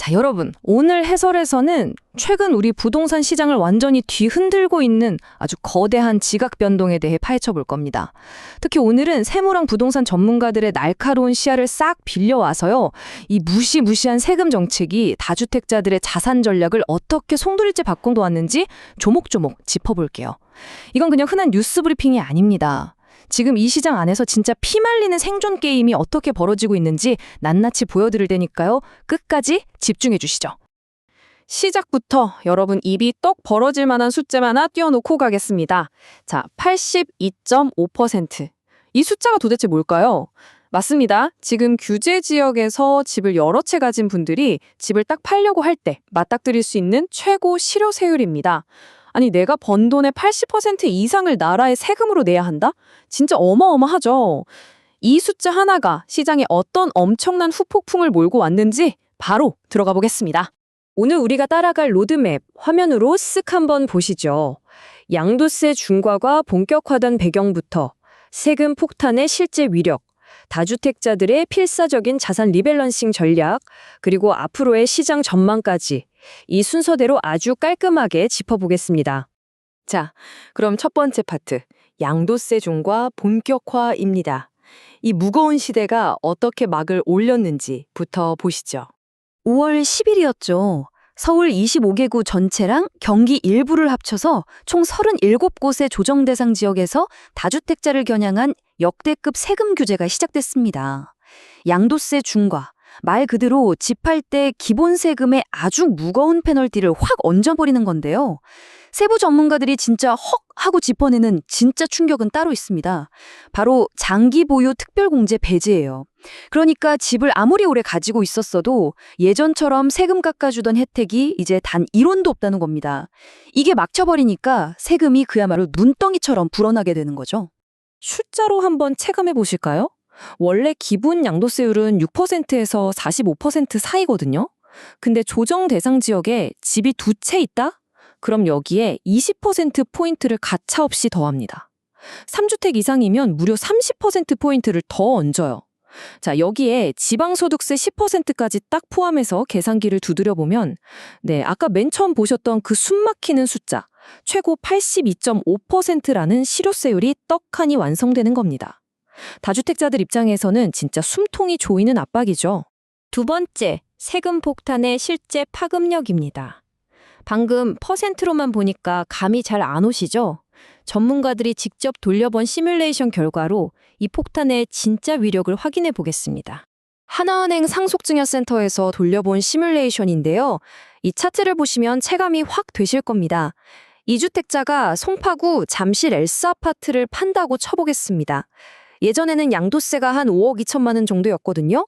자, 여러분, 오늘 해설에서는 최근 우리 부동산 시장을 완전히 뒤흔들고 있는 아주 거대한 지각 변동에 대해 파헤쳐 볼 겁니다. 특히 오늘은 세무랑 부동산 전문가들의 날카로운 시야를 싹 빌려와서요. 이 무시무시한 세금 정책이 다주택자들의 자산 전략을 어떻게 송두리째 바꿔놓았는지 조목조목 짚어볼게요. 이건 그냥 흔한 뉴스 브리핑이 아닙니다. 지금 이 시장 안에서 진짜 피말리는 생존 게임이 어떻게 벌어지고 있는지 낱낱이 보여드릴 테니까요. 끝까지 집중해 주시죠. 시작부터 여러분 입이 떡 벌어질 만한 숫자만 하나 띄워놓고 가겠습니다. 자, 82.5%. 이 숫자가 도대체 뭘까요? 맞습니다. 지금 규제 지역에서 집을 여러 채 가진 분들이 집을 딱 팔려고 할 때 맞닥뜨릴 수 있는 최고 실효세율입니다. 아니, 내가 번 돈의 80% 이상을 나라에 세금으로 내야 한다? 진짜 어마어마하죠. 이 숫자 하나가 시장에 어떤 엄청난 후폭풍을 몰고 왔는지 바로 들어가 보겠습니다. 오늘 우리가 따라갈 로드맵 화면으로 쓱 한번 보시죠. 양도세 중과가 본격화된 배경부터 세금 폭탄의 실제 위력, 다주택자들의 필사적인 자산 리밸런싱 전략, 그리고 앞으로의 시장 전망까지 이 순서대로 아주 깔끔하게 짚어보겠습니다. 자, 그럼 첫 번째 파트, 양도세 중과 본격화입니다. 이 무거운 시대가 어떻게 막을 올렸는지부터 보시죠. 5월 10일이었죠. 서울 25개구 전체랑 경기 일부를 합쳐서 총 37곳의 조정 대상 지역에서 다주택자를 겨냥한 역대급 세금 규제가 시작됐습니다. 양도세 중과, 말 그대로 집 팔 때 기본 세금의 아주 무거운 페널티를 확 얹어버리는 건데요. 세부 전문가들이 진짜 헉 하고 짚어내는 진짜 충격은 따로 있습니다. 바로 장기 보유 특별공제 배제예요. 그러니까 집을 아무리 오래 가지고 있었어도 예전처럼 세금 깎아주던 혜택이 이제 단 1원도 없다는 겁니다. 이게 막혀버리니까 세금이 그야말로 눈덩이처럼 불어나게 되는 거죠. 숫자로 한번 체감해 보실까요? 원래 기본 양도세율은 6%에서 45% 사이거든요. 근데 조정 대상 지역에 집이 2채 있다? 그럼 여기에 20%포인트를 가차없이 더합니다. 3주택 이상이면 무려 30%포인트를 더 얹어요. 자, 여기에 지방소득세 10%까지 딱 포함해서 계산기를 두드려보면 아까 맨 처음 보셨던 그 숨막히는 숫자, 최고 82.5%라는 실효세율이 떡하니 완성되는 겁니다. 다주택자들 입장에서는 진짜 숨통이 조이는 압박이죠. 두 번째, 세금 폭탄의 실제 파급력입니다. 방금 퍼센트로만 보니까 감이 잘 안 오시죠? 전문가들이 직접 돌려본 시뮬레이션 결과로 이 폭탄의 진짜 위력을 확인해 보겠습니다. 하나은행 상속증여센터에서 돌려본 시뮬레이션인데요. 이 차트를 보시면 체감이 확 되실 겁니다. 2주택자가 송파구 잠실 엘스 아파트를 판다고 쳐보겠습니다. 예전에는 양도세가 한 5억 2천만 원 정도였거든요.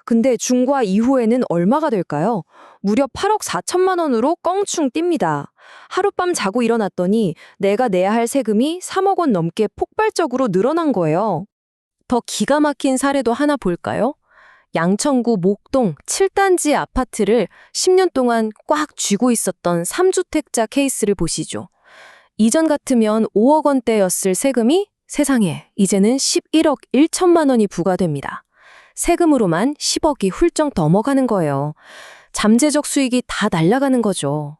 근데 중과 이후에는 얼마가 될까요? 무려 8억 4천만 원으로 껑충 뜁니다. 하룻밤 자고 일어났더니 내가 내야 할 세금이 3억 원 넘게 폭발적으로 늘어난 거예요. 더 기가 막힌 사례도 하나 볼까요? 양천구 목동 7단지 아파트를 10년 동안 꽉 쥐고 있었던 3주택자 케이스를 보시죠. 이전 같으면 5억 원대였을 세금이 세상에 이제는 11억 1천만 원이 부과됩니다. 세금으로만 10억이 훌쩍 넘어가는 거예요. 잠재적 수익이 다 날아가는 거죠.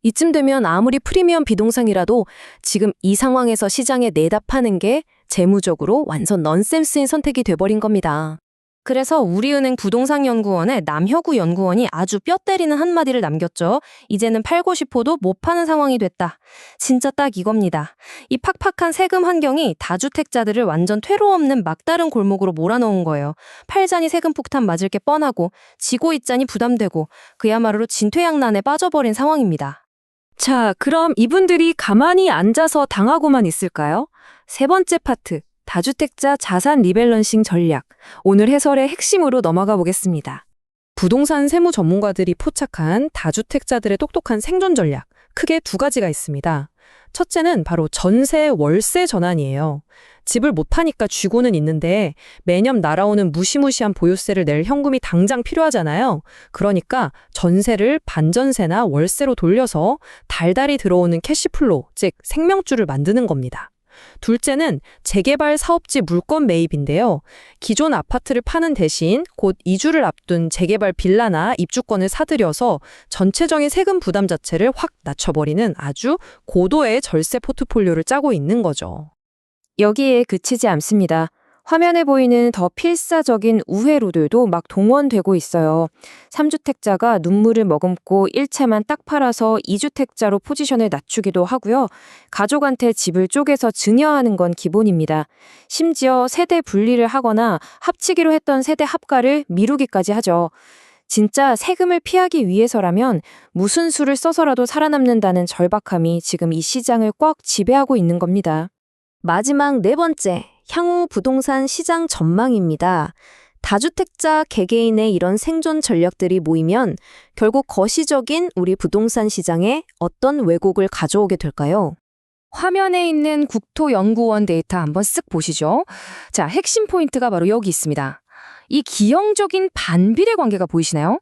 이쯤 되면 아무리 프리미엄 비동산이라도 지금 이 상황에서 시장에 내다 파는 게 재무적으로 완전 넌센스인 선택이 돼버린 겁니다. 그래서 우리은행 부동산연구원의 남혁우 연구원이 아주 뼈 때리는 한마디를 남겼죠. 이제는 팔고 싶어도 못 파는 상황이 됐다. 진짜 딱 이겁니다. 이 팍팍한 세금 환경이 다주택자들을 완전 퇴로 없는 막다른 골목으로 몰아넣은 거예요. 팔자니 세금 폭탄 맞을 게 뻔하고 지고 있자니 부담되고 그야말로 진퇴양난에 빠져버린 상황입니다. 자, 그럼 이분들이 가만히 앉아서 당하고만 있을까요? 세 번째 파트. 다주택자 자산 리밸런싱 전략. 오늘 해설의 핵심으로 넘어가 보겠습니다. 부동산 세무 전문가들이 포착한 다주택자들의 똑똑한 생존 전략. 크게 두 가지가 있습니다. 첫째는 바로 전세 월세 전환이에요. 집을 못 파니까 쥐고는 있는데 매년 날아오는 무시무시한 보유세를 낼 현금이 당장 필요하잖아요. 그러니까 전세를 반전세나 월세로 돌려서 달달이 들어오는 캐시플로우, 즉 생명줄을 만드는 겁니다. 둘째는 재개발 사업지 물건 매입인데요. 기존 아파트를 파는 대신 곧 이주를 앞둔 재개발 빌라나 입주권을 사들여서 전체적인 세금 부담 자체를 확 낮춰버리는 아주 고도의 절세 포트폴리오를 짜고 있는 거죠. 여기에 그치지 않습니다. 화면에 보이는 더 필사적인 우회로들도 막 동원되고 있어요. 3주택자가 눈물을 머금고 1채만 딱 팔아서 2주택자로 포지션을 낮추기도 하고요. 가족한테 집을 쪼개서 증여하는 건 기본입니다. 심지어 세대 분리를 하거나 합치기로 했던 세대 합가를 미루기까지 하죠. 진짜 세금을 피하기 위해서라면 무슨 수를 써서라도 살아남는다는 절박함이 지금 이 시장을 꽉 지배하고 있는 겁니다. 마지막 네 번째, 향후 부동산 시장 전망입니다. 다주택자 개개인의 이런 생존 전략들이 모이면 결국 거시적인 우리 부동산 시장에 어떤 왜곡을 가져오게 될까요? 화면에 있는 국토연구원 데이터 한번 쓱 보시죠. 자, 핵심 포인트가 바로 여기 있습니다. 이 기형적인 반비례 관계가 보이시나요?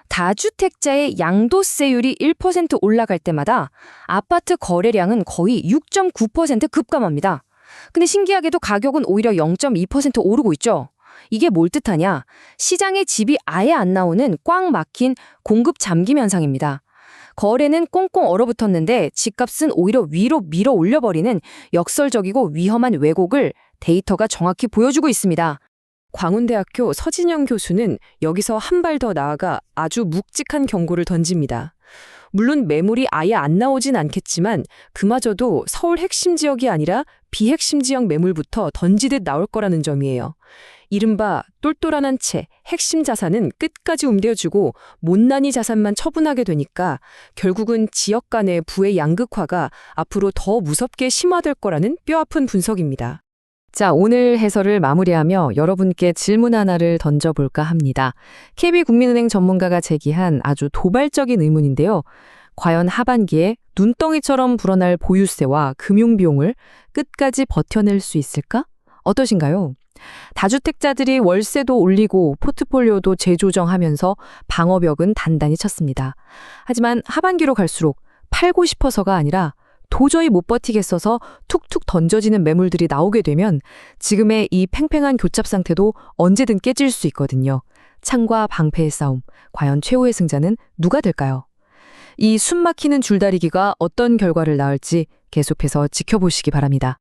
다주택자의 양도세율이 1% 올라갈 때마다 아파트 거래량은 거의 6.9% 급감합니다. 근데 신기하게도 가격은 오히려 0.2% 오르고 있죠. 이게 뭘 뜻하냐? 시장에 집이 아예 안 나오는 꽉 막힌 공급 잠김 현상입니다. 거래는 꽁꽁 얼어붙었는데 집값은 오히려 위로 밀어 올려버리는 역설적이고 위험한 왜곡을 데이터가 정확히 보여주고 있습니다. 광운대학교 서진영 교수는 여기서 한 발 더 나아가 아주 묵직한 경고를 던집니다. 물론 매물이 아예 안 나오진 않겠지만 그마저도 서울 핵심 지역이 아니라 비핵심 지역 매물부터 던지듯 나올 거라는 점이에요. 이른바 똘똘한 한 채, 핵심 자산은 끝까지 움켜쥐고 못난이 자산만 처분하게 되니까 결국은 지역 간의 부의 양극화가 앞으로 더 무섭게 심화될 거라는 뼈아픈 분석입니다. 자, 오늘 해설을 마무리하며 여러분께 질문 하나를 던져볼까 합니다. KB국민은행 전문가가 제기한 아주 도발적인 의문인데요. 과연 하반기에 눈덩이처럼 불어날 보유세와 금융비용을 끝까지 버텨낼 수 있을까? 어떠신가요? 다주택자들이 월세도 올리고 포트폴리오도 재조정하면서 방어벽은 단단히 쳤습니다. 하지만 하반기로 갈수록 팔고 싶어서가 아니라 도저히 못 버티겠어서 툭툭 던져지는 매물들이 나오게 되면 지금의 이 팽팽한 교착 상태도 언제든 깨질 수 있거든요. 창과 방패의 싸움, 과연 최후의 승자는 누가 될까요? 이 숨막히는 줄다리기가 어떤 결과를 낳을지 계속해서 지켜보시기 바랍니다.